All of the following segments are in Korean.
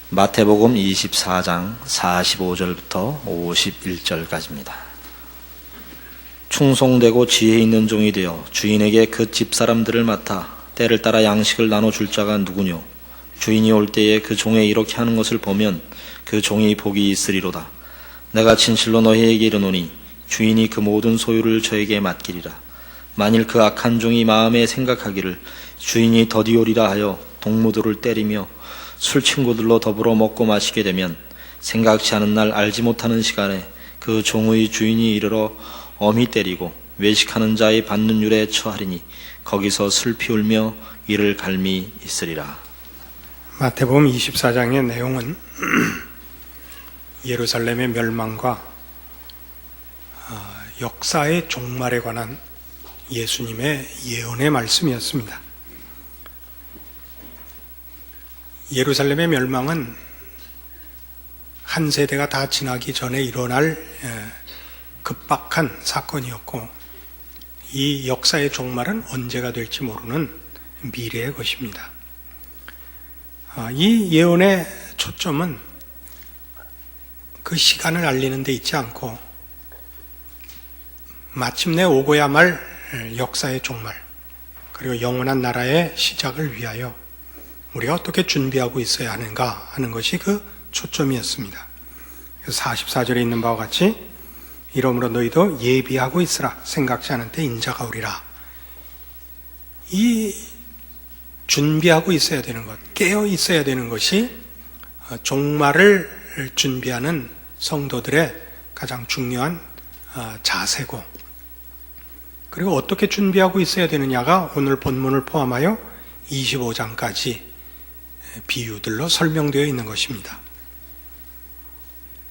마태복음 24장 45절부터 51절까지입니다. 충성되고 지혜 있는 종이 되어 주인에게 그 집사람들을 맡아 때를 따라 양식을 나눠줄 자가 누구뇨? 주인이 올 때에 그 종에 이렇게 하는 것을 보면 그 종이 복이 있으리로다. 내가 진실로 너희에게 이르노니 주인이 그 모든 소유를 저에게 맡기리라. 만일 그 악한 종이 마음에 생각하기를 주인이 더디오리라 하여 동무들을 때리며 술 친구들로 더불어 먹고 마시게 되면 생각지 않은 날 알지 못하는 시간에 그 종의 주인이 이르러 엄히 때리고 외식하는 자의 받는 율에 처하리니 거기서 슬피 울며 이를 갈미 있으리라. 마태복음 24장의 내용은 예루살렘의 멸망과 역사의 종말에 관한 예수님의 예언의 말씀이었습니다. 예루살렘의 멸망은 한 세대가 다 지나기 전에 일어날 급박한 사건이었고, 이 역사의 종말은 언제가 될지 모르는 미래의 것입니다. 이 예언의 초점은 그 시간을 알리는 데 있지 않고 마침내 오고야 말 역사의 종말, 그리고 영원한 나라의 시작을 위하여 우리가 어떻게 준비하고 있어야 하는가 하는 것이 그 초점이었습니다. 44절에 있는 바와 같이 이러므로 너희도 예비하고 있으라. 생각지 않은 때 인자가 오리라. 이 준비하고 있어야 되는 것, 깨어 있어야 되는 것이 종말을 준비하는 성도들의 가장 중요한 자세고, 그리고 어떻게 준비하고 있어야 되느냐가 오늘 본문을 포함하여 25장까지 비유들로 설명되어 있는 것입니다.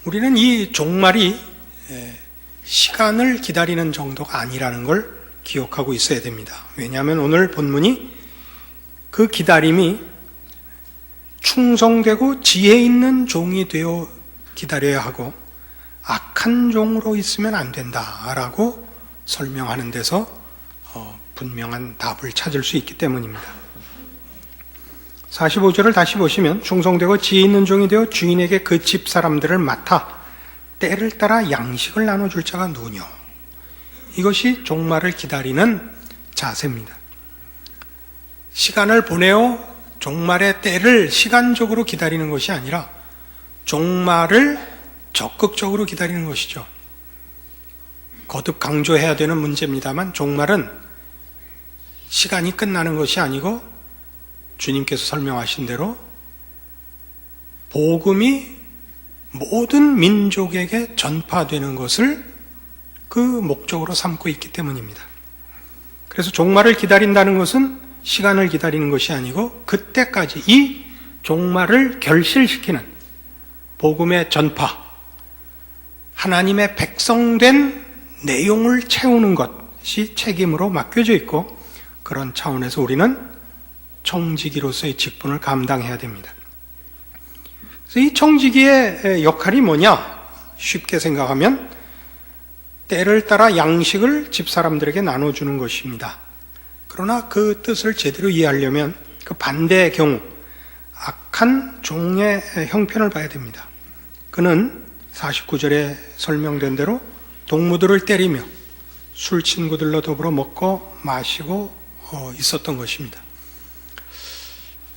우리는 이 종말이 시간을 기다리는 정도가 아니라는 걸 기억하고 있어야 됩니다. 왜냐하면 오늘 본문이 그 기다림이 충성되고 지혜 있는 종이 되어 기다려야 하고 악한 종으로 있으면 안 된다라고 설명하는 데서 분명한 답을 찾을 수 있기 때문입니다. 45절을 다시 보시면 충성되고 지혜 있는 종이 되어 주인에게 그 집 사람들을 맡아 때를 따라 양식을 나눠줄 자가 누구뇨? 이것이 종말을 기다리는 자세입니다. 시간을 보내어 종말의 때를 시간적으로 기다리는 것이 아니라 종말을 적극적으로 기다리는 것이죠. 거듭 강조해야 되는 문제입니다만, 종말은 시간이 끝나는 것이 아니고 주님께서 설명하신 대로 복음이 모든 민족에게 전파되는 것을 그 목적으로 삼고 있기 때문입니다. 그래서 종말을 기다린다는 것은 시간을 기다리는 것이 아니고 그때까지 이 종말을 결실시키는 복음의 전파, 하나님의 백성된 내용을 채우는 것이 책임으로 맡겨져 있고, 그런 차원에서 우리는 청지기로서의 직분을 감당해야 됩니다. 그래서 이 청지기의 역할이 뭐냐? 쉽게 생각하면 때를 따라 양식을 집사람들에게 나눠주는 것입니다. 그러나 그 뜻을 제대로 이해하려면 그 반대의 경우 악한 종의 형편을 봐야 됩니다. 그는 49절에 설명된 대로 동무들을 때리며 술 친구들로 더불어 먹고 마시고 있었던 것입니다.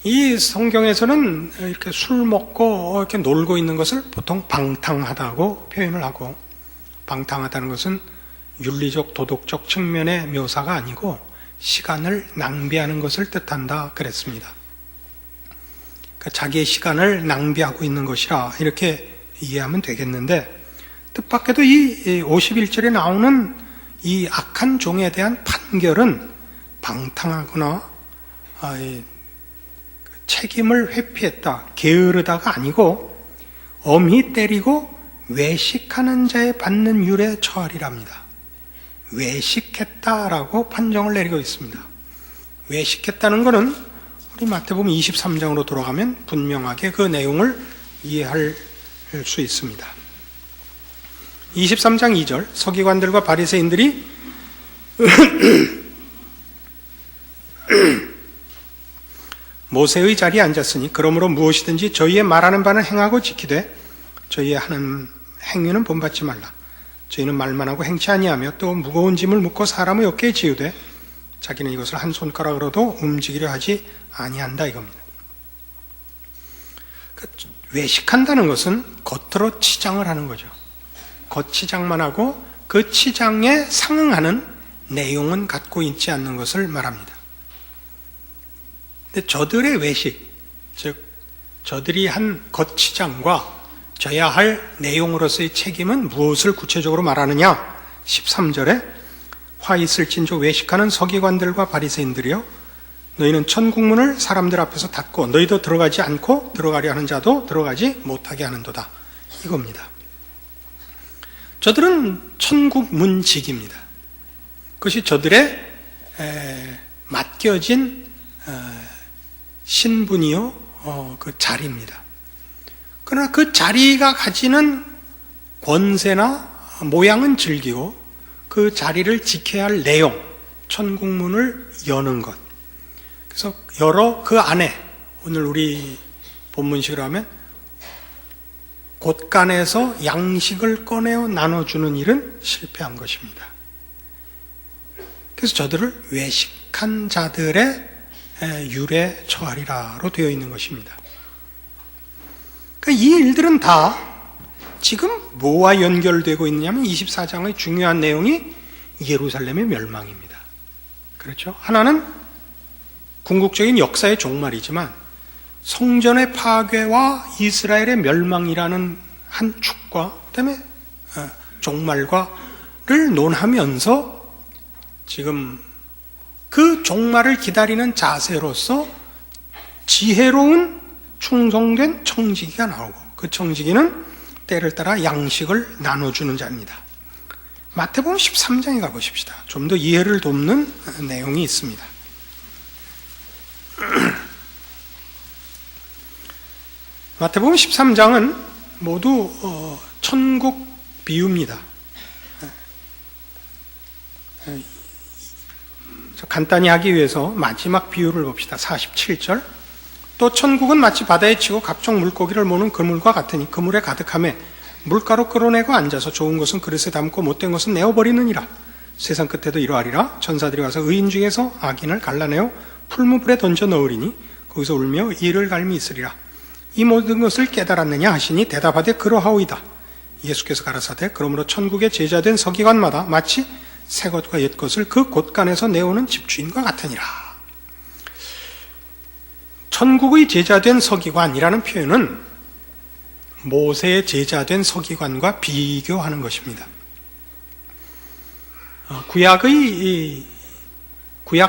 이 성경에서는 이렇게 술 먹고 이렇게 놀고 있는 것을 보통 방탕하다고 표현을 하고, 방탕하다는 것은 윤리적 도덕적 측면의 묘사가 아니고 시간을 낭비하는 것을 뜻한다 그랬습니다. 그러니까 자기의 시간을 낭비하고 있는 것이라 이렇게 이해하면 되겠는데, 뜻밖에도 이 51절에 나오는 이 악한 종에 대한 판결은 방탕하거나 책임을 회피했다, 게으르다가 아니고 엄히 때리고 외식하는 자의 받는 율에 처하리랍니다. 외식했다라고 판정을 내리고 있습니다. 외식했다는 것은 우리 마태복음 23장으로 돌아가면 분명하게 그 내용을 이해할 수 있습니다. 23장 2절, 서기관들과 바리새인들이 모세의 자리에 앉았으니 그러므로 무엇이든지 저희의 말하는 바는 행하고 지키되 저희의 하는 행위는 본받지 말라. 저희는 말만 하고 행치 아니하며 또 무거운 짐을 묻고 사람의 어깨에 지우되 자기는 이것을 한 손가락으로도 움직이려 하지 아니한다 이겁니다. 외식한다는 것은 겉으로 치장을 하는 거죠. 겉치장만 하고 그 치장에 상응하는 내용은 갖고 있지 않는 것을 말합니다. 근데 저들의 외식, 즉 저들이 한 겉치장과 져야 할 내용으로서의 책임은 무엇을 구체적으로 말하느냐? 13절에 화 있을진저 외식하는 서기관들과 바리새인들이여 너희는 천국문을 사람들 앞에서 닫고 너희도 들어가지 않고 들어가려 하는 자도 들어가지 못하게 하는도다 이겁니다. 저들은 천국문직입니다. 그것이 저들의 맡겨진 신분이요 그 자리입니다. 그러나 그 자리가 가지는 권세나 모양은 즐기고 그 자리를 지켜야 할 내용, 천국문을 여는 것. 그래서 열어 그 안에 오늘 우리 본문식으로 하면 곳간에서 양식을 꺼내어 나눠주는 일은 실패한 것입니다. 그래서 저들을 외식한 자들의 율에 처하리라로 되어 있는 것입니다. 그러니까 이 일들은 다 지금 뭐와 연결되고 있느냐면 24장의 중요한 내용이 예루살렘의 멸망입니다. 그렇죠? 하나는 궁극적인 역사의 종말이지만 성전의 파괴와 이스라엘의 멸망이라는 한 축과 그다음에 종말과를 논하면서 지금 그 종말을 기다리는 자세로서 지혜로운 충성된 청지기가 나오고 그 청지기는 때를 따라 양식을 나눠주는 자입니다. 마태복음 13장에 가보십시다. 좀 더 이해를 돕는 내용이 있습니다. 마태복음 13장은 모두 천국 비유입니다. 간단히 하기 위해서 마지막 비유를 봅시다. 47절. 또 천국은 마치 바다에 치고 각종 물고기를 모는 그물과 같으니 그물에 가득하며 물가로 끌어내고 앉아서 좋은 것은 그릇에 담고 못된 것은 내어버리느니라. 세상 끝에도 이러하리라. 천사들이 와서 의인 중에서 악인을 갈라내어 풀무불에 던져 넣으리니 거기서 울며 이를 갈미 있으리라. 이 모든 것을 깨달았느냐 하시니 대답하되 그러하오이다. 예수께서 가라사대 그러므로 천국의 제자된 서기관마다 마치 새 것과 옛 것을 그 곳간에서 내오는 집주인과 같으니라. 천국의 제자된 서기관이라는 표현은 모세의 제자된 서기관과 비교하는 것입니다. 구약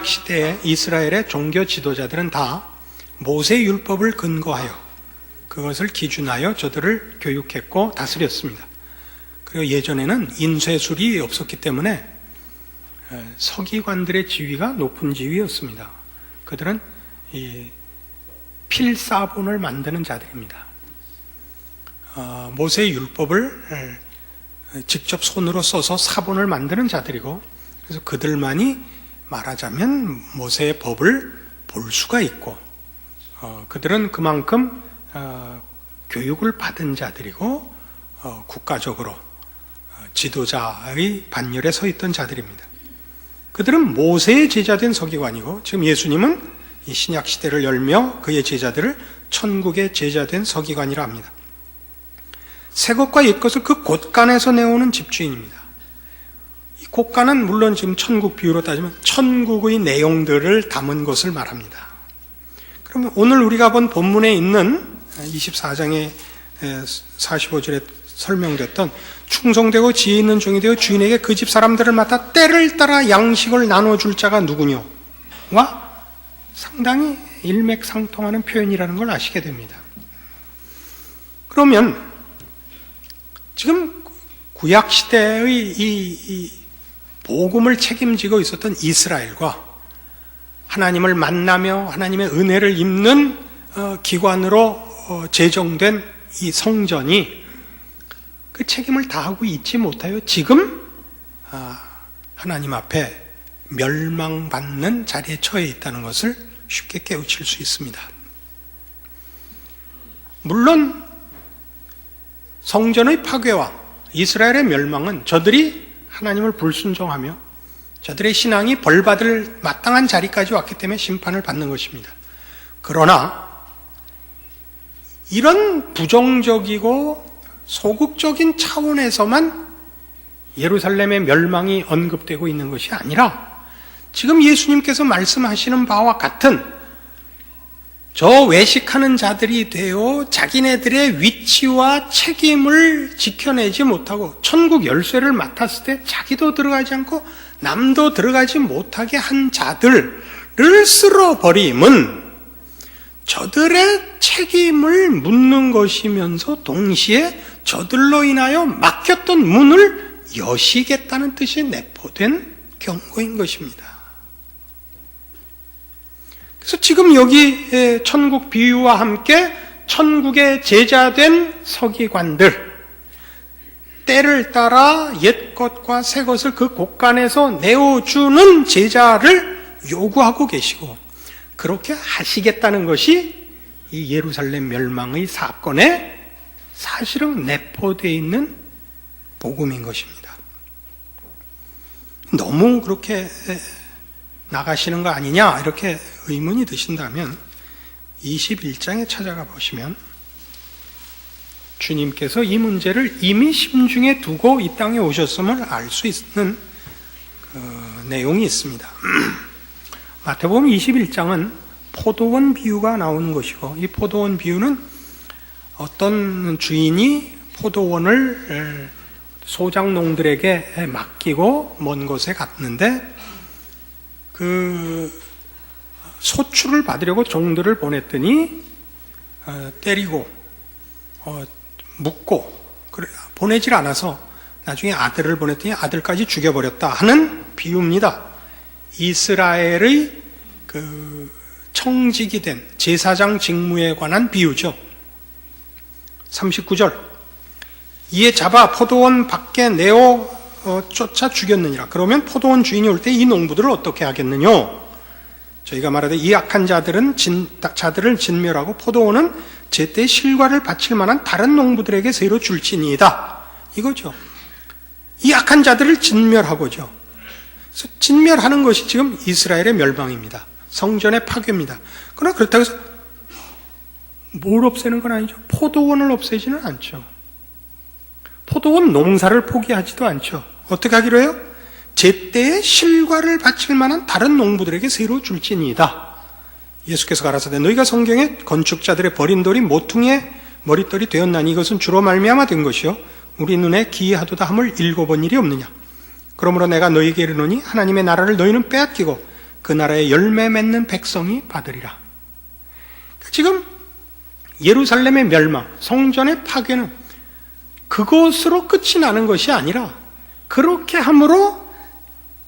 시대의 이스라엘의 종교 지도자들은 다 모세의 율법을 근거하여 그것을 기준하여 저들을 교육했고 다스렸습니다. 그리고 예전에는 인쇄술이 없었기 때문에 서기관들의 지위가 높은 지위였습니다. 그들은 필사본을 만드는 자들입니다. 모세의 율법을 직접 손으로 써서 사본을 만드는 자들이고 그래서 그들만이 말하자면 모세의 법을 볼 수가 있고 그들은 그만큼 교육을 받은 자들이고 국가적으로 지도자의 반열에 서 있던 자들입니다. 그들은 모세의 제자된 서기관이고 지금 예수님은 이 신약 시대를 열며 그의 제자들을 천국의 제자된 서기관이라 합니다. 새 것과 옛 것을 그 곳간에서 내오는 집주인입니다. 이 곳간은 물론 지금 천국 비유로 따지면 천국의 내용들을 담은 것을 말합니다. 그러면 오늘 우리가 본 본문에 있는 24장의 45절에 설명됐던 충성되고 지혜 있는 종이 되어 주인에게 그 집 사람들을 맡아 때를 따라 양식을 나눠줄 자가 누구뇨와 상당히 일맥상통하는 표현이라는 걸 아시게 됩니다. 그러면 지금 구약시대의 이 복음을 책임지고 있었던 이스라엘과 하나님을 만나며 하나님의 은혜를 입는 기관으로 제정된 이 성전이 그 책임을 다하고 있지 못하여 지금 하나님 앞에 멸망받는 자리에 처해 있다는 것을 쉽게 깨우칠 수 있습니다. 물론 성전의 파괴와 이스라엘의 멸망은 저들이 하나님을 불순종하며 저들의 신앙이 벌받을 마땅한 자리까지 왔기 때문에 심판을 받는 것입니다. 그러나 이런 부정적이고 소극적인 차원에서만 예루살렘의 멸망이 언급되고 있는 것이 아니라 지금 예수님께서 말씀하시는 바와 같은 저 외식하는 자들이 되어 자기네들의 위치와 책임을 지켜내지 못하고 천국 열쇠를 맡았을 때 자기도 들어가지 않고 남도 들어가지 못하게 한 자들을 쓸어버림은 저들의 책임을 묻는 것이면서 동시에 저들로 인하여 막혔던 문을 여시겠다는 뜻이 내포된 경고인 것입니다. 그래서 지금 여기 천국 비유와 함께 천국의 제자된 서기관들, 때를 따라 옛 것과 새 것을 그 곳간에서 내어주는 제자를 요구하고 계시고 그렇게 하시겠다는 것이 이 예루살렘 멸망의 사건에 사실은 내포되어 있는 복음인 것입니다. 너무 그렇게 나가시는 거 아니냐 이렇게 의문이 드신다면 21장에 찾아가 보시면 주님께서 이 문제를 이미 심중에 두고 이 땅에 오셨음을 알 수 있는 내용이 있습니다. 마태복음 21장은 포도원 비유가 나오는 것이고 이 포도원 비유는 어떤 주인이 포도원을 소작농들에게 맡기고 먼 곳에 갔는데 그 소출을 받으려고 종들을 보냈더니 때리고 묻고 보내질 않아서 나중에 아들을 보냈더니 아들까지 죽여버렸다 하는 비유입니다. 이스라엘의 그 청직이 된 제사장 직무에 관한 비유죠. 39절 이에 잡아 포도원 밖에 내어 쫓아 죽였느니라. 그러면 포도원 주인이 올 때 이 농부들을 어떻게 하겠느냐? 저희가 말하되 이 악한 자들을 진멸하고 포도원은 제때 실과를 바칠 만한 다른 농부들에게 새로 줄지니이다. 이거죠. 이 악한 자들을 진멸하고죠. 그래서 진멸하는 것이 지금 이스라엘의 멸망입니다. 성전의 파괴입니다. 그러나 그렇다고 해서 뭘 없애는 건 아니죠. 포도원을 없애지는 않죠. 포도원 농사를 포기하지도 않죠. 어떻게 하기로 해요? 제때에 실과를 바칠 만한 다른 농부들에게 새로 줄지니이다. 예수께서 가라사대 너희가 성경에 건축자들의 버린 돌이 모퉁이의 머릿돌이 되었나니 이것은 주로 말미암아 된 것이요 우리 눈에 기이하도다 함을 읽어본 일이 없느냐. 그러므로 내가 너희에게 이르노니 하나님의 나라를 너희는 빼앗기고 그 나라의 열매 맺는 백성이 받으리라. 지금 예루살렘의 멸망, 성전의 파괴는 그것으로 끝이 나는 것이 아니라 그렇게 함으로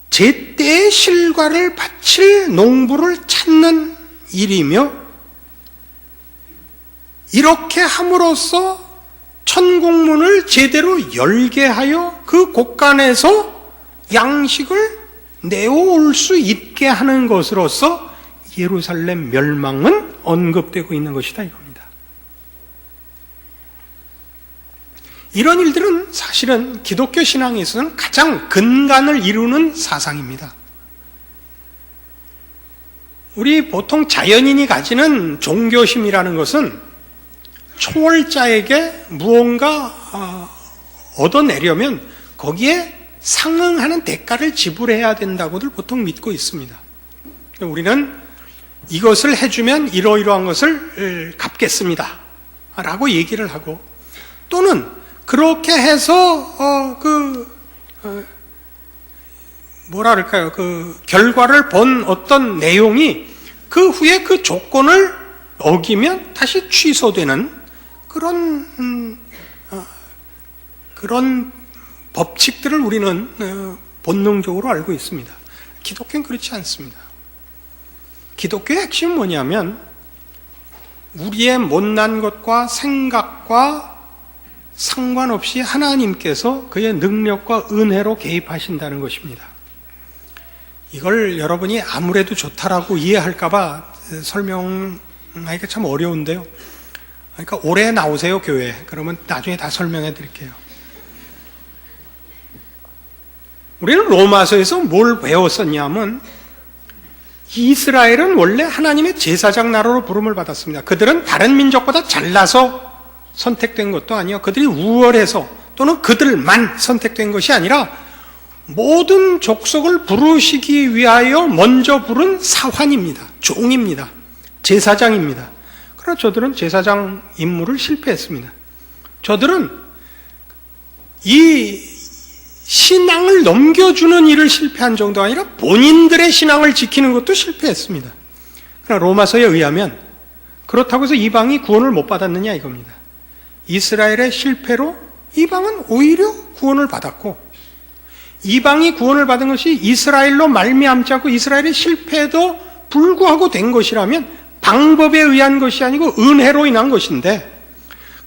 제때의 실과를 바칠 농부를 찾는 일이며 이렇게 함으로써 천국문을 제대로 열게 하여 그 곳간에서 양식을 내어올 수 있게 하는 것으로서 예루살렘 멸망은 언급되고 있는 것이다 이겁니다. 이런 일들은 사실은 기독교 신앙에 있어서는 가장 근간을 이루는 사상입니다. 우리 보통 자연인이 가지는 종교심이라는 것은 초월자에게 무언가 얻어내려면 거기에 상응하는 대가를 지불해야 된다고들 보통 믿고 있습니다. 우리는 이것을 해주면 이러이러한 것을 갚겠습니다 라고 얘기를 하고 또는 그렇게 해서 그 결과를 본 어떤 내용이 그 후에 그 조건을 어기면 다시 취소되는 그런 법칙들을 우리는 본능적으로 알고 있습니다. 기독교는 그렇지 않습니다. 기독교의 핵심은 뭐냐면 우리의 못난 것과 생각과 상관없이 하나님께서 그의 능력과 은혜로 개입하신다는 것입니다. 이걸 여러분이 아무래도 좋다라고 이해할까봐 설명하기가 참 어려운데요. 그러니까 올해 나오세요, 교회. 그러면 나중에 다 설명해 드릴게요. 우리는 로마서에서 뭘 배웠었냐면 이스라엘은 원래 하나님의 제사장 나라로 부름을 받았습니다. 그들은 다른 민족보다 잘나서 선택된 것도 아니요. 그들이 우월해서 또는 그들만 선택된 것이 아니라 모든 족속을 부르시기 위하여 먼저 부른 사환입니다. 종입니다. 제사장입니다. 그러나 저들은 제사장 임무를 실패했습니다. 저들은 이 신앙을 넘겨주는 일을 실패한 정도가 아니라 본인들의 신앙을 지키는 것도 실패했습니다. 그러나 로마서에 의하면 그렇다고 해서 이방이 구원을 못 받았느냐 이겁니다. 이스라엘의 실패로 이방은 오히려 구원을 받았고, 이방이 구원을 받은 것이 이스라엘로 말미암지 않고 이스라엘의 실패에도 불구하고 된 것이라면 방법에 의한 것이 아니고 은혜로 인한 것인데,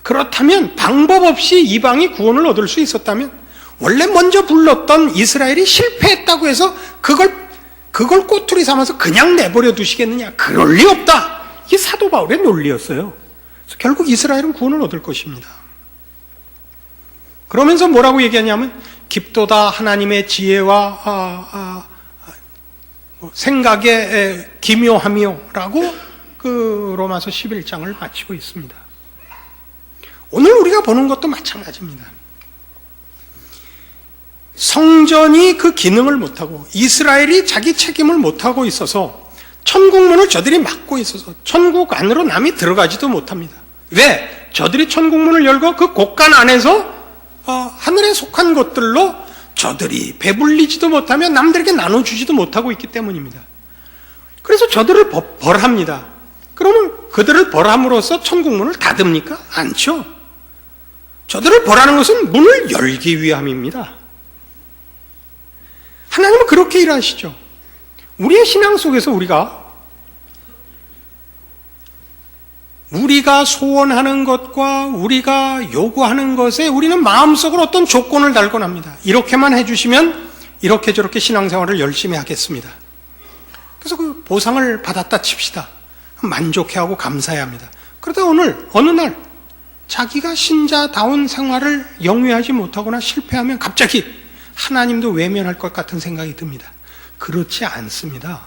그렇다면 방법 없이 이방이 구원을 얻을 수 있었다면 원래 먼저 불렀던 이스라엘이 실패했다고 해서 그걸 꼬투리 삼아서 그냥 내버려 두시겠느냐? 그럴 리 없다. 이게 사도 바울의 논리였어요. 그래서 결국 이스라엘은 구원을 얻을 것입니다. 그러면서 뭐라고 얘기하냐면 깊도다 하나님의 지혜와 생각의 기묘함이요라고 그 로마서 11장을 마치고 있습니다. 오늘 우리가 보는 것도 마찬가지입니다. 성전이 그 기능을 못하고 이스라엘이 자기 책임을 못하고 있어서 천국문을 저들이 막고 있어서 천국 안으로 남이 들어가지도 못합니다. 왜? 저들이 천국문을 열고 그 곳간 안에서 하늘에 속한 것들로 저들이 배불리지도 못하며 남들에게 나눠주지도 못하고 있기 때문입니다. 그래서 저들을 벌합니다. 그러면 그들을 벌함으로써 천국문을 닫습니까? 않죠. 저들을 벌하는 것은 문을 열기 위함입니다. 하나님은 그렇게 일하시죠. 우리의 신앙 속에서 우리가 소원하는 것과 우리가 요구하는 것에 우리는 마음속으로 어떤 조건을 달곤 합니다. 이렇게만 해주시면 이렇게 저렇게 신앙생활을 열심히 하겠습니다. 그래서 그 보상을 받았다 칩시다. 만족해하고 감사해야 합니다. 그러다 어느 날 자기가 신자다운 생활을 영위하지 못하거나 실패하면 갑자기 하나님도 외면할 것 같은 생각이 듭니다. 그렇지 않습니다.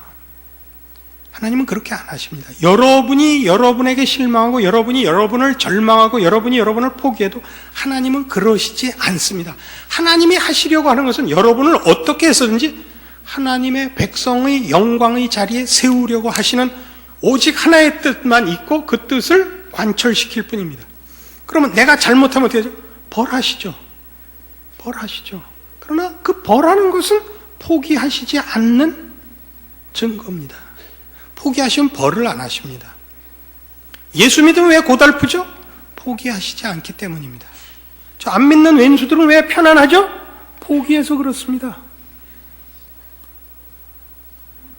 하나님은 그렇게 안 하십니다. 여러분이 여러분에게 실망하고 여러분이 여러분을 절망하고 여러분이 여러분을 포기해도 하나님은 그러시지 않습니다. 하나님이 하시려고 하는 것은 여러분을 어떻게 해서든지 하나님의 백성의 영광의 자리에 세우려고 하시는 오직 하나의 뜻만 있고 그 뜻을 관철시킬 뿐입니다. 그러면 내가 잘못하면 어떻게 하죠? 벌하시죠. 그러나 그 벌하는 것은 포기하시지 않는 증거입니다. 포기하시면 벌을 안 하십니다. 예수 믿으면 왜 고달프죠? 포기하시지 않기 때문입니다. 저 안 믿는 왼수들은 왜 편안하죠? 포기해서 그렇습니다.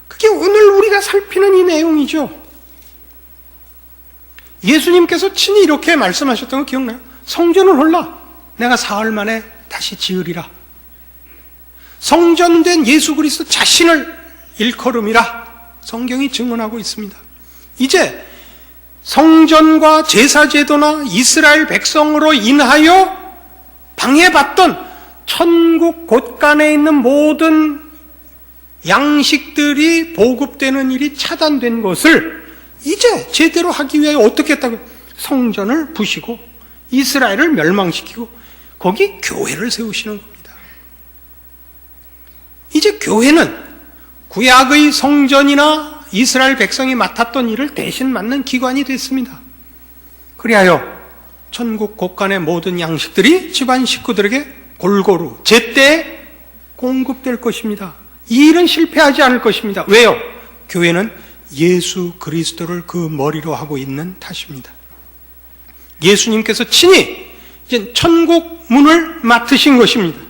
그게 오늘 우리가 살피는 이 내용이죠. 예수님께서 친히 이렇게 말씀하셨던 거 기억나요? 성전을 홀라 내가 사흘 만에 다시 지으리라. 성전된 예수 그리스도 자신을 일컬음이라 성경이 증언하고 있습니다. 이제 성전과 제사제도나 이스라엘 백성으로 인하여 방해받던 천국 곳간에 있는 모든 양식들이 보급되는 일이 차단된 것을 이제 제대로 하기 위해 어떻게 했다고? 성전을 부시고 이스라엘을 멸망시키고 거기 교회를 세우시는 겁니다. 이제 교회는 구약의 성전이나 이스라엘 백성이 맡았던 일을 대신 맡는 기관이 됐습니다. 그리하여 천국 곳간의 모든 양식들이 집안 식구들에게 골고루 제때에 공급될 것입니다. 이 일은 실패하지 않을 것입니다. 왜요? 교회는 예수 그리스도를 그 머리로 하고 있는 탓입니다. 예수님께서 친히 이제 천국 문을 맡으신 것입니다.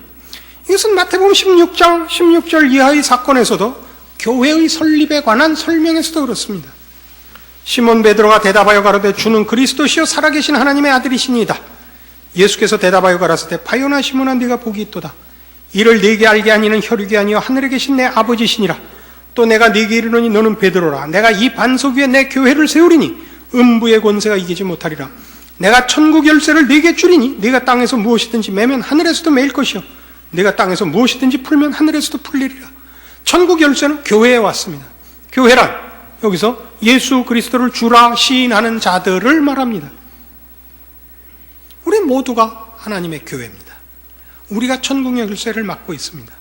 이것은 마태복음 16장 16절 이하의 사건에서도 교회의 설립에 관한 설명에서도 그렇습니다. 시몬 베드로가 대답하여 가로되 주는 그리스도시요 살아계신 하나님의 아들이시니이다. 예수께서 대답하여 가라사대 바요나 시몬아 네가 복이 있도다. 이를 네게 알게 하니는 혈육이 아니요 하늘에 계신 내 아버지시니라. 또 내가 네게 이르노니 너는 베드로라. 내가 이 반석 위에 내 교회를 세우리니 음부의 권세가 이기지 못하리라. 내가 천국 열쇠를 네게 주리니 네가 땅에서 무엇이든지 매면 하늘에서도 매일 것이요 네가 땅에서 무엇이든지 풀면 하늘에서도 풀리리라. 천국 열쇠는 교회에 왔습니다. 교회란 여기서 예수 그리스도를 주라 시인하는 자들을 말합니다. 우리 모두가 하나님의 교회입니다. 우리가 천국 열쇠를 맡고 있습니다.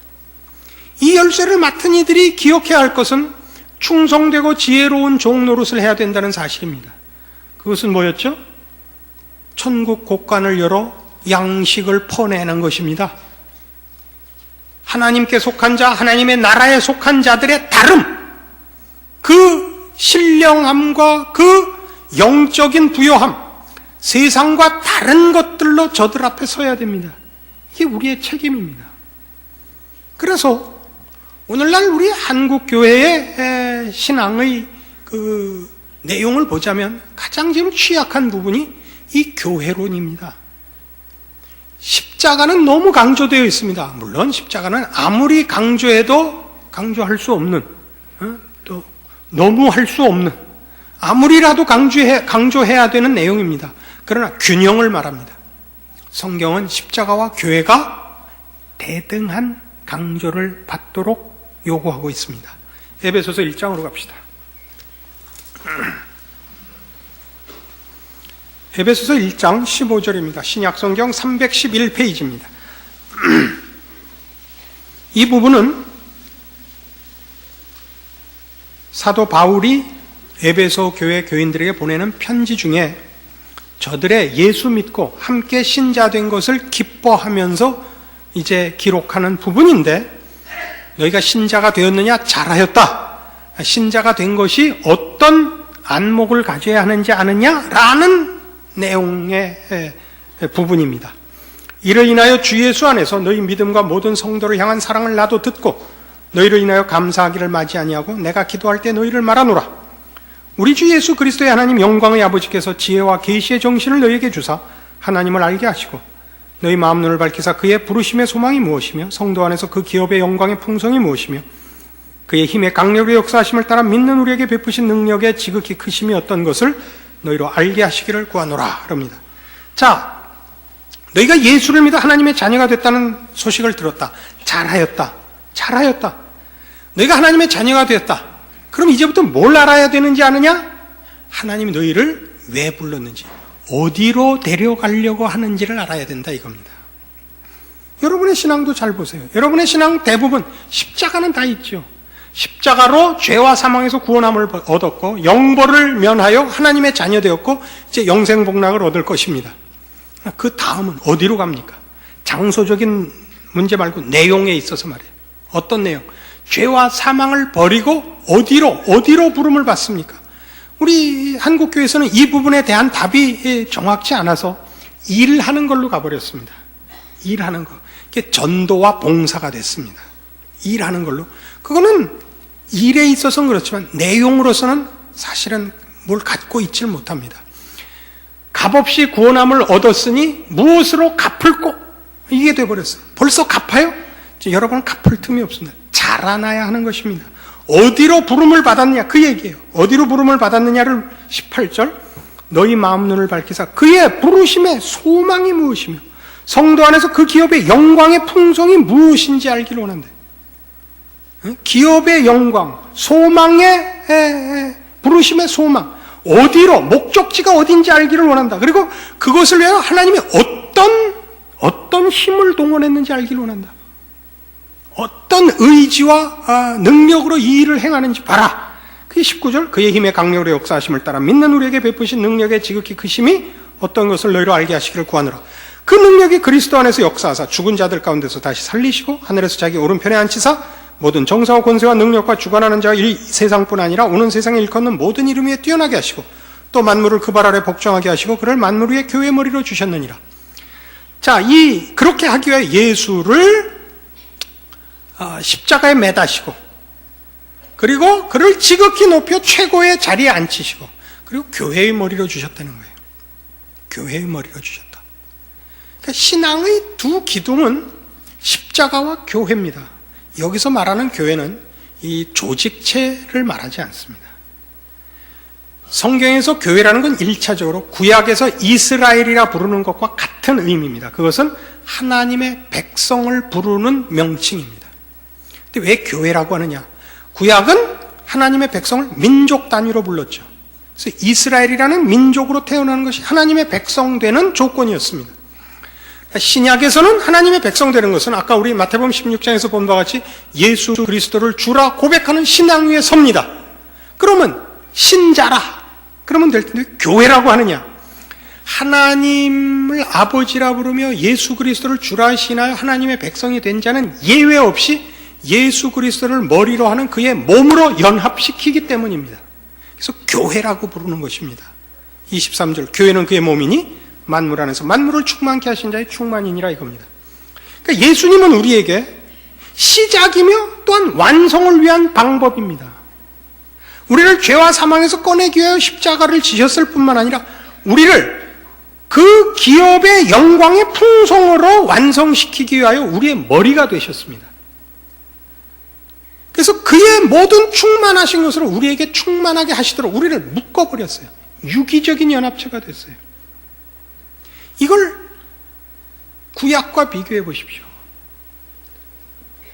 이 열쇠를 맡은 이들이 기억해야 할 것은 충성되고 지혜로운 종 노릇을 해야 된다는 사실입니다. 그것은 뭐였죠? 천국 곳간을 열어 양식을 퍼내는 것입니다. 하나님께 속한 자, 하나님의 나라에 속한 자들의 다름, 그 신령함과 그 영적인 부요함, 세상과 다른 것들로 저들 앞에 서야 됩니다. 이게 우리의 책임입니다. 그래서 오늘날 우리 한국교회의 신앙의 그 내용을 보자면 가장 지금 취약한 부분이 이 교회론입니다. 십자가는 너무 강조되어 있습니다. 물론 십자가는 아무리 강조해도 강조할 수 없는, 또 너무 할 수 없는, 아무리라도 강조해야 되는 내용입니다. 그러나 균형을 말합니다. 성경은 십자가와 교회가 대등한 강조를 받도록 요구하고 있습니다. 에베소서 1장으로 갑시다. 에베소서 1장 15절입니다. 신약성경 311페이지입니다. 이 부분은 사도 바울이 에베소 교회 교인들에게 보내는 편지 중에 저들의 예수 믿고 함께 신자된 것을 기뻐하면서 이제 기록하는 부분인데, 너희가 신자가 되었느냐? 잘하였다. 신자가 된 것이 어떤 안목을 가져야 하는지 아느냐라는 내용의 부분입니다. 이를 인하여 주 예수 안에서 너희 믿음과 모든 성도를 향한 사랑을 나도 듣고 너희를 인하여 감사하기를 마지 아니하고 내가 기도할 때 너희를 말하노라. 우리 주 예수 그리스도의 하나님 영광의 아버지께서 지혜와 계시의 정신을 너희에게 주사 하나님을 알게 하시고 너희 마음 눈을 밝히사 그의 부르심의 소망이 무엇이며 성도 안에서 그 기업의 영광의 풍성이 무엇이며 그의 힘의 강력의 역사하심을 따라 믿는 우리에게 베푸신 능력의 지극히 크심이 어떤 것을 너희로 알게 하시기를 구하노라. 그럽니다. 자, 너희가 예수를 믿어 하나님의 자녀가 됐다는 소식을 들었다. 잘하였다. 잘하였다. 너희가 하나님의 자녀가 되었다. 그럼 이제부터 뭘 알아야 되는지 아느냐? 하나님이 너희를 왜 불렀는지, 어디로 데려가려고 하는지를 알아야 된다 이겁니다. 여러분의 신앙도 잘 보세요. 여러분의 신앙 대부분 십자가는 다 있죠. 십자가로 죄와 사망에서 구원함을 얻었고 영벌을 면하여 하나님의 자녀 되었고 이제 영생복락을 얻을 것입니다. 그 다음은 어디로 갑니까? 장소적인 문제 말고 내용에 있어서 말이에요. 어떤 내용? 죄와 사망을 버리고 어디로 부름을 받습니까? 우리 한국교회에서는 이 부분에 대한 답이 정확치 않아서 일하는 걸로 가버렸습니다. 일하는 거. 이게 전도와 봉사가 됐습니다. 일하는 걸로. 그거는 일에 있어서는 그렇지만 내용으로서는 사실은 뭘 갖고 있질 못합니다. 값없이 구원함을 얻었으니 무엇으로 갚을꼬? 이게 돼버렸어요. 벌써 갚아요? 여러분은 갚을 틈이 없습니다. 자라나야 하는 것입니다. 어디로 부름을 받았냐? 그 얘기예요. 어디로 부름을 받았느냐를 18절 너희 마음 눈을 밝히사 그의 부르심의 소망이 무엇이며 성도 안에서 그 기업의 영광의 풍성이 무엇인지 알기를 원한대. 기업의 영광, 소망의 부르심의 소망, 어디로, 목적지가 어딘지 알기를 원한다. 그리고 그것을 위하여 하나님이 어떤 힘을 동원했는지 알기를 원한다. 어떤 의지와 능력으로 이 일을 행하는지 봐라. 그게 19절 그의 힘의 강력으로 역사하심을 따라 믿는 우리에게 베푸신 능력의 지극히 크심이 어떤 것을 너희로 알게 하시기를 구하노라. 그 능력이 그리스도 안에서 역사하사 죽은 자들 가운데서 다시 살리시고 하늘에서 자기 오른편에 앉히사 모든 정사와 권세와 능력과 주관하는 자가 이 세상뿐 아니라 오는 세상에 일컫는 모든 이름 위에 뛰어나게 하시고 또 만물을 그 발 아래 복종하게 하시고 그를 만물 위에 교회의 머리로 주셨느니라. 자, 그렇게 하기 위해 예수를 십자가에 매다시고 그리고 그를 지극히 높여 최고의 자리에 앉히시고 그리고 교회의 머리로 주셨다는 거예요. 교회의 머리로 주셨다. 그러니까 신앙의 두 기둥은 십자가와 교회입니다. 여기서 말하는 교회는 이 조직체를 말하지 않습니다. 성경에서 교회라는 건 1차적으로 구약에서 이스라엘이라 부르는 것과 같은 의미입니다. 그것은 하나님의 백성을 부르는 명칭입니다. 근데 왜 교회라고 하느냐? 구약은 하나님의 백성을 민족 단위로 불렀죠. 그래서 이스라엘이라는 민족으로 태어나는 것이 하나님의 백성 되는 조건이었습니다. 신약에서는 하나님의 백성 되는 것은 아까 우리 마태복음 16장에서 본 바와 같이 예수 그리스도를 주라 고백하는 신앙 위에 섭니다. 그러면 신자라 그러면 될 텐데 교회라고 하느냐? 하나님을 아버지라 부르며 예수 그리스도를 주라 신하여 하나님의 백성이 된 자는 예외 없이 예수 그리스도를 머리로 하는 그의 몸으로 연합시키기 때문입니다. 그래서 교회라고 부르는 것입니다. 23절 교회는 그의 몸이니 만물 안에서 만물을 충만케 하신 자의 충만이니라 이겁니다. 그러니까 예수님은 우리에게 시작이며 또한 완성을 위한 방법입니다. 우리를 죄와 사망에서 꺼내기 위하여 십자가를 지셨을 뿐만 아니라 우리를 그 기업의 영광의 풍성으로 완성시키기 위하여 우리의 머리가 되셨습니다. 그래서 그의 모든 충만하신 것으로 우리에게 충만하게 하시도록 우리를 묶어버렸어요. 유기적인 연합체가 됐어요. 이걸 구약과 비교해 보십시오.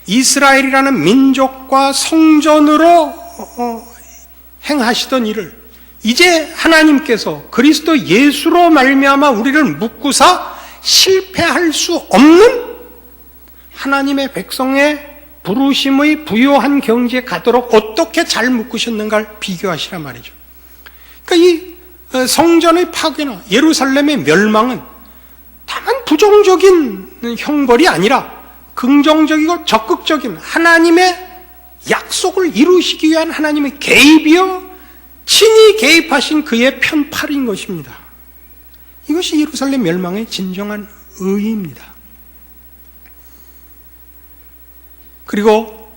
이스라엘이라는 민족과 성전으로 행하시던 일을 이제 하나님께서 그리스도 예수로 말미암아 우리를 묶으사 실패할 수 없는 하나님의 백성의 부르심의 부요한 경지에 가도록 어떻게 잘 묶으셨는가를 비교하시란 말이죠. 그러니까 이 성전의 파괴나 예루살렘의 멸망은 다만 부정적인 형벌이 아니라 긍정적이고 적극적인 하나님의 약속을 이루시기 위한 하나님의 개입이요 친히 개입하신 그의 편팔인 것입니다. 이것이 예루살렘 멸망의 진정한 의의입니다. 그리고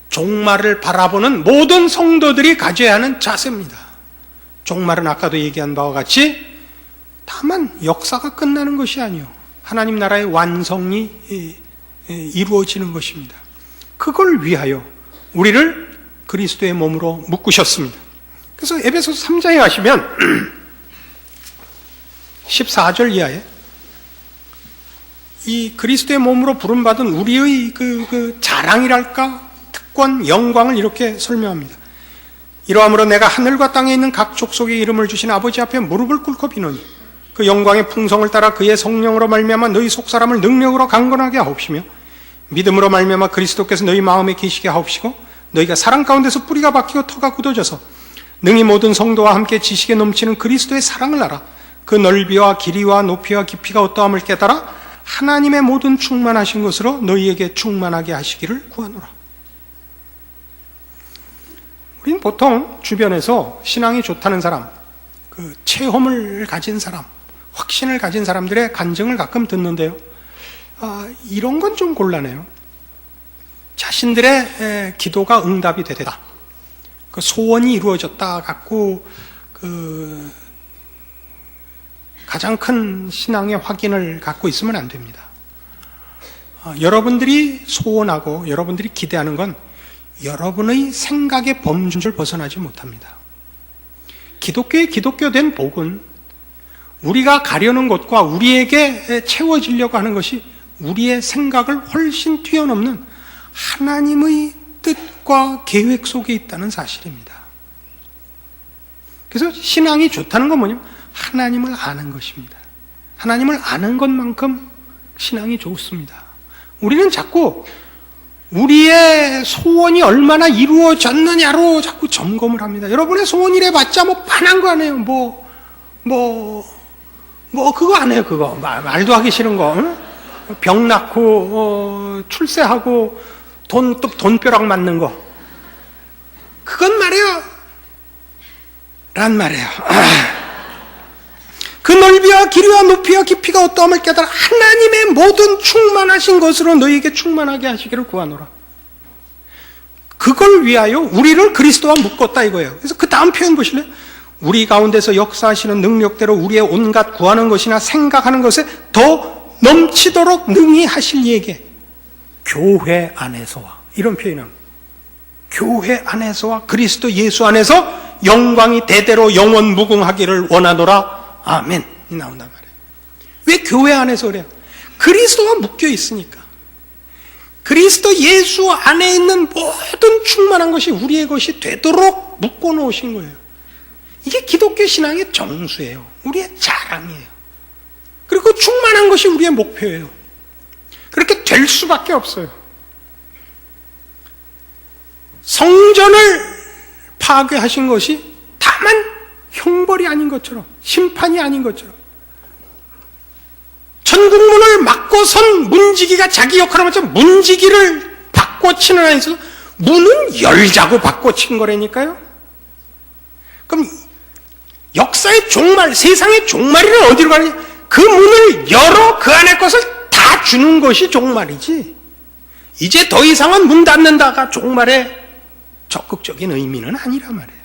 종말을 바라보는 모든 성도들이 가져야 하는 자세입니다. 종말은 아까도 얘기한 바와 같이 다만 역사가 끝나는 것이 아니요 하나님 나라의 완성이 이루어지는 것입니다. 그걸 위하여 우리를 그리스도의 몸으로 묶으셨습니다. 그래서 에베소서 3장에 가시면 14절 이하에 이 그리스도의 몸으로 부름받은 우리의 그 자랑이랄까 특권, 영광을 이렇게 설명합니다. 이러함으로 내가 하늘과 땅에 있는 각 족속의 이름을 주신 아버지 앞에 무릎을 꿇고 비노니 그 영광의 풍성을 따라 그의 성령으로 말미암아 너희 속사람을 능력으로 강건하게 하옵시며 믿음으로 말미암아 그리스도께서 너희 마음에 계시게 하옵시고 너희가 사랑 가운데서 뿌리가 박히고 터가 굳어져서 능히 모든 성도와 함께 지식에 넘치는 그리스도의 사랑을 알아 그 넓이와 길이와 높이와 깊이가 어떠함을 깨달아 하나님의 모든 충만하신 것으로 너희에게 충만하게 하시기를 구하노라. 우리는 보통 주변에서 신앙이 좋다는 사람, 그 체험을 가진 사람, 확신을 가진 사람들의 간증을 가끔 듣는데요. 이런 건 좀 곤란해요. 자신들의 기도가 응답이 되다. 그 소원이 이루어졌다 갖고 그 가장 큰 신앙의 확인을 갖고 있으면 안 됩니다. 여러분들이 소원하고 여러분들이 기대하는 건 여러분의 생각의 범주를 벗어나지 못합니다. 기독교의 기독교된 복은 우리가 가려는 것과 우리에게 채워지려고 하는 것이 우리의 생각을 훨씬 뛰어넘는 하나님의 뜻과 계획 속에 있다는 사실입니다. 그래서 신앙이 좋다는 건 뭐냐면 하나님을 아는 것입니다. 하나님을 아는 것만큼 신앙이 좋습니다. 우리는 자꾸 우리의 소원이 얼마나 이루어졌느냐로 자꾸 점검을 합니다. 여러분의 소원 이래봤자 뭐 빤한 거 안 해요. 그거 안 해요. 그거 말도 하기 싫은 거. 응? 병 낳고 출세하고 돈벼락 맞는 거. 그건 말이에요. 란 말이에요. 그 넓이와 길이와 높이와 깊이가 어떠함을 깨달아 하나님의 모든 충만하신 것으로 너희에게 충만하게 하시기를 구하노라. 그걸 위하여 우리를 그리스도와 묶었다 이거예요. 그래서 그 다음 표현 보실래요? 우리 가운데서 역사하시는 능력대로 우리의 온갖 구하는 것이나 생각하는 것에 더 넘치도록 능히 하실 이에게 교회 안에서와 이런 표현은 교회 안에서와 그리스도 예수 안에서 영광이 대대로 영원 무궁하기를 원하노라. 아멘. 이 나온단 말이에요. 왜 교회 안에서 그래요? 그리스도가 묶여 있으니까. 그리스도 예수 안에 있는 모든 충만한 것이 우리의 것이 되도록 묶어 놓으신 거예요. 이게 기독교 신앙의 정수예요. 우리의 자랑이에요. 그리고 충만한 것이 우리의 목표예요. 그렇게 될 수밖에 없어요. 성전을 파괴하신 것이 다만 형벌이 아닌 것처럼, 심판이 아닌 것처럼, 천국문을 막고 선 문지기가 자기 역할을 마쳐 문지기를 바꿔치는 안에서 문은 열자고 바꿔친 거라니까요. 그럼 역사의 종말, 세상의 종말이는 어디로 가느냐? 그 문을 열어 그 안에 것을 다 주는 것이 종말이지, 이제 더 이상은 문 닫는다가 종말의 적극적인 의미는 아니란 말이에요.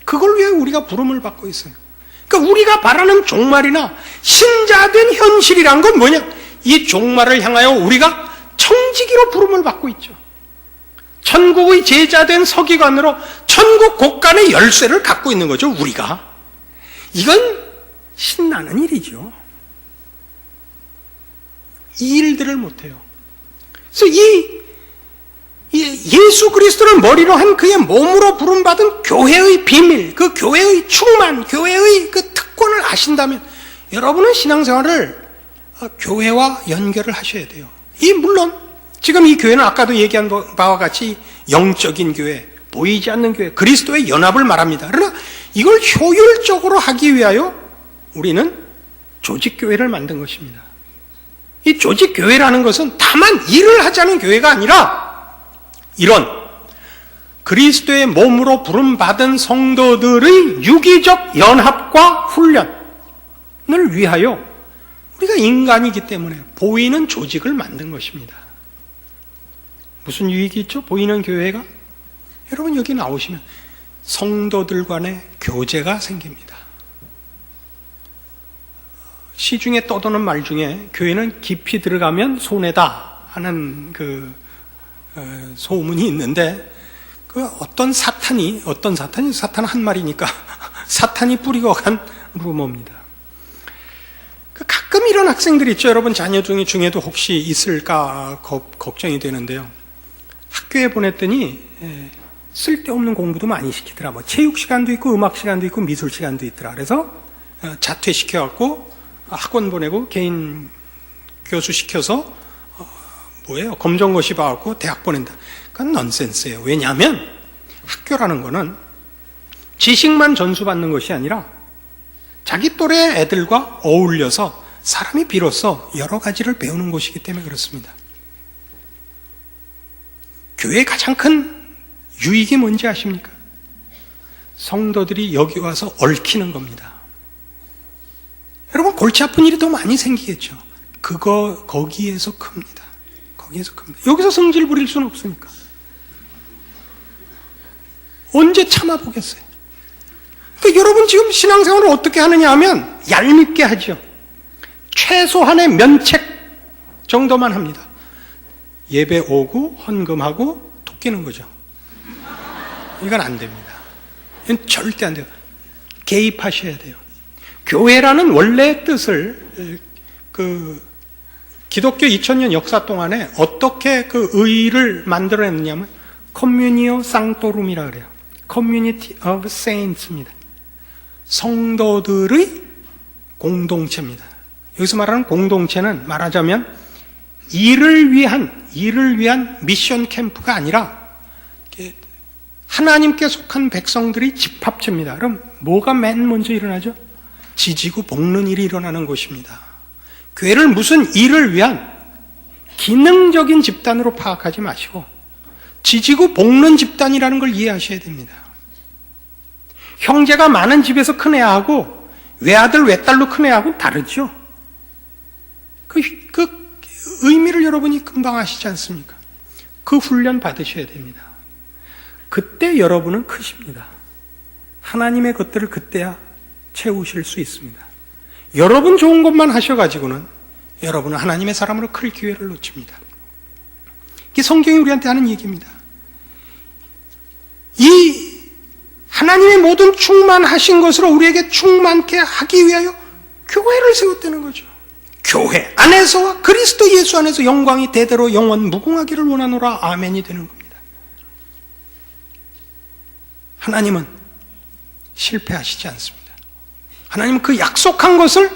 그걸 위해 우리가 부름을 받고 있어요. 그러니까 우리가 바라는 종말이나 신자된 현실이란 건 뭐냐? 이 종말을 향하여 우리가 청지기로 부름을 받고 있죠. 천국의 제자된 서기관으로 천국 곳간의 열쇠를 갖고 있는 거죠, 우리가. 이건 신나는 일이죠. 이 일들을 못해요. 그래서 예수 그리스도를 머리로 한 그의 몸으로 부름받은 교회의 비밀, 그 교회의 충만, 교회의 그 특권을 아신다면 여러분은 신앙생활을 교회와 연결을 하셔야 돼요. 물론 지금 이 교회는 아까도 얘기한 바와 같이 영적인 교회, 보이지 않는 교회, 그리스도의 연합을 말합니다. 그러나 이걸 효율적으로 하기 위하여 우리는 조직교회를 만든 것입니다. 이 조직교회라는 것은 다만 일을 하자는 교회가 아니라 이런 그리스도의 몸으로 부름받은 성도들의 유기적 연합과 훈련을 위하여 우리가 인간이기 때문에 보이는 조직을 만든 것입니다. 무슨 유익이 있죠? 보이는 교회가? 여러분 여기 나오시면 성도들 간의 교제가 생깁니다. 시중에 떠도는 말 중에 교회는 깊이 들어가면 손해다 하는 소문이 있는데, 어떤 사탄은 한 말이니까 사탄이 뿌리고 간 루머입니다. 가끔 이런 학생들이 있죠. 여러분 자녀 중에도 혹시 있을까 걱정이 되는데요. 학교에 보냈더니 쓸데없는 공부도 많이 시키더라. 체육 시간도 있고 음악 시간도 있고 미술 시간도 있더라. 그래서 자퇴시켜갖고 학원 보내고 개인 교수 시켜서 검정고시 봐갖고 대학 보낸다. 그건 넌센스예요. 왜냐하면 학교라는 거는 지식만 전수받는 것이 아니라 자기 또래 애들과 어울려서 사람이 비로소 여러 가지를 배우는 곳이기 때문에 그렇습니다. 교회의 가장 큰 유익이 뭔지 아십니까? 성도들이 여기 와서 얽히는 겁니다. 여러분 골치 아픈 일이 더 많이 생기겠죠. 거기에서 큽니다. 여기서 성질 부릴 수는 없으니까. 언제 참아보겠어요? 그러니까 여러분 지금 신앙생활을 어떻게 하느냐 하면 얄밉게 하죠. 최소한의 면책 정도만 합니다. 예배 오고 헌금하고 토끼는 거죠. 이건 안 됩니다. 이건 절대 안 돼요. 개입하셔야 돼요. 교회라는 원래의 뜻을 기독교 2000년 역사 동안에 어떻게 그 의를 만들어냈느냐면 커뮤니오 상토룸이라 그래요. Community of Saints입니다. 성도들의 공동체입니다. 여기서 말하는 공동체는 말하자면 일을 위한 미션 캠프가 아니라 하나님께 속한 백성들이 집합체입니다. 그럼 뭐가 맨 먼저 일어나죠? 지지고 볶는 일이 일어나는 곳입니다. 교회를 무슨 일을 위한 기능적인 집단으로 파악하지 마시고 지지고 볶는 집단이라는 걸 이해하셔야 됩니다. 형제가 많은 집에서 큰 애하고 외아들 외딸로 큰 애하고는 다르죠. 그 의미를 여러분이 금방 아시지 않습니까? 그 훈련 받으셔야 됩니다. 그때 여러분은 크십니다. 하나님의 것들을 그때야 채우실 수 있습니다. 여러분 좋은 것만 하셔가지고는 여러분은 하나님의 사람으로 클 기회를 놓칩니다. 이게 성경이 우리한테 하는 얘기입니다. 이 하나님의 모든 충만하신 것으로 우리에게 충만케 하기 위하여 교회를 세웠다는 거죠. 교회 안에서와 그리스도 예수 안에서 영광이 대대로 영원 무궁하기를 원하노라. 아멘이 되는 겁니다. 하나님은 실패하시지 않습니다. 하나님은 그 약속한 것을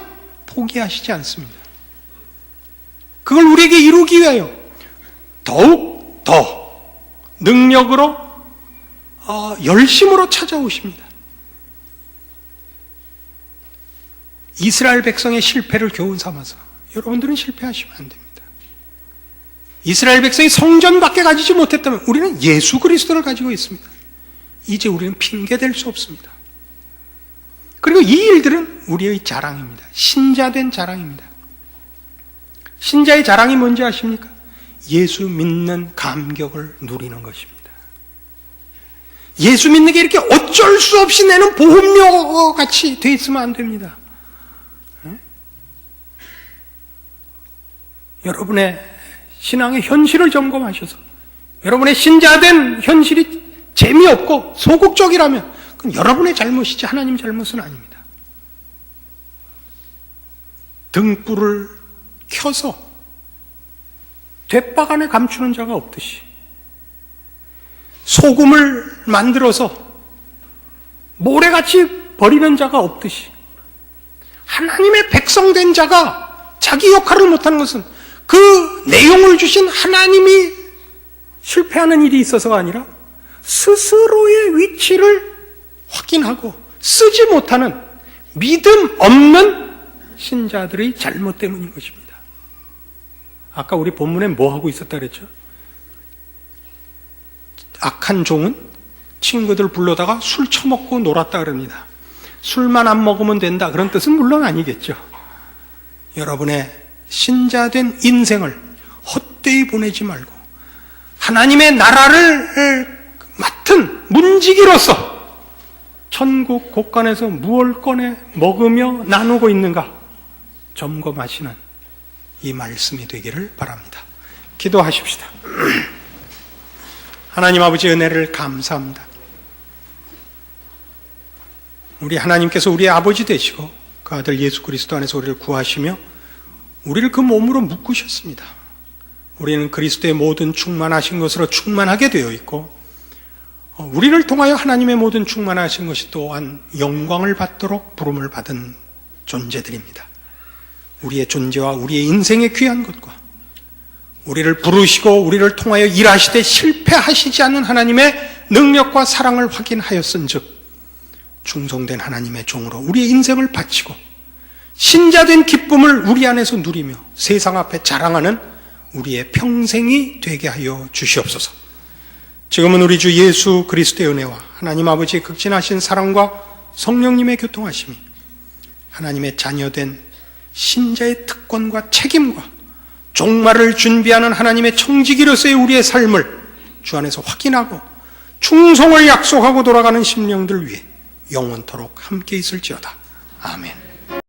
포기하시지 않습니다. 그걸 우리에게 이루기 위하여 더욱 더 능력으로 열심으로 찾아오십니다. 이스라엘 백성의 실패를 교훈 삼아서 여러분들은 실패하시면 안 됩니다. 이스라엘 백성이 성전 밖에 가지지 못했다면 우리는 예수 그리스도를 가지고 있습니다. 이제 우리는 핑계댈 수 없습니다. 그리고 이 일들은 우리의 자랑입니다. 신자된 자랑입니다. 신자의 자랑이 뭔지 아십니까? 예수 믿는 감격을 누리는 것입니다. 예수 믿는 게 이렇게 어쩔 수 없이 내는 보험료 같이 돼 있으면 안 됩니다. 여러분의 신앙의 현실을 점검하셔서 여러분의 신자된 현실이 재미없고 소극적이라면 그건 여러분의 잘못이지 하나님 잘못은 아닙니다. 등불을 켜서 돛박 안에 감추는 자가 없듯이 소금을 만들어서 모래같이 버리는 자가 없듯이 하나님의 백성된 자가 자기 역할을 못하는 것은 그 내용을 주신 하나님이 실패하는 일이 있어서가 아니라 스스로의 위치를 확인하고 쓰지 못하는 믿음 없는 신자들의 잘못 때문인 것입니다. 아까 우리 본문에 뭐 하고 있었다 그랬죠? 악한 종은 친구들 불러다가 술 처먹고 놀았다 그럽니다. 술만 안 먹으면 된다 그런 뜻은 물론 아니겠죠. 여러분의 신자된 인생을 헛되이 보내지 말고 하나님의 나라를 맡은 문지기로서 천국 곳간에서 무엇을 꺼내 먹으며 나누고 있는가 점검하시는 이 말씀이 되기를 바랍니다. 기도하십시다. 하나님 아버지 은혜를 감사합니다. 우리 하나님께서 우리의 아버지 되시고 그 아들 예수 그리스도 안에서 우리를 구하시며 우리를 그 몸으로 묶으셨습니다. 우리는 그리스도의 모든 충만하신 것으로 충만하게 되어 있고 우리를 통하여 하나님의 모든 충만하신 것이 또한 영광을 받도록 부름을 받은 존재들입니다. 우리의 존재와 우리의 인생의 귀한 것과 우리를 부르시고 우리를 통하여 일하시되 실패하시지 않는 하나님의 능력과 사랑을 확인하였은즉 충성된 하나님의 종으로 우리의 인생을 바치고 신자된 기쁨을 우리 안에서 누리며 세상 앞에 자랑하는 우리의 평생이 되게 하여 주시옵소서. 지금은 우리 주 예수 그리스도의 은혜와 하나님 아버지의 극진하신 사랑과 성령님의 교통하심이 하나님의 자녀된 신자의 특권과 책임과 종말을 준비하는 하나님의 청지기로서의 우리의 삶을 주 안에서 확인하고 충성을 약속하고 돌아가는 심령들 위해 영원토록 함께 있을지어다. 아멘.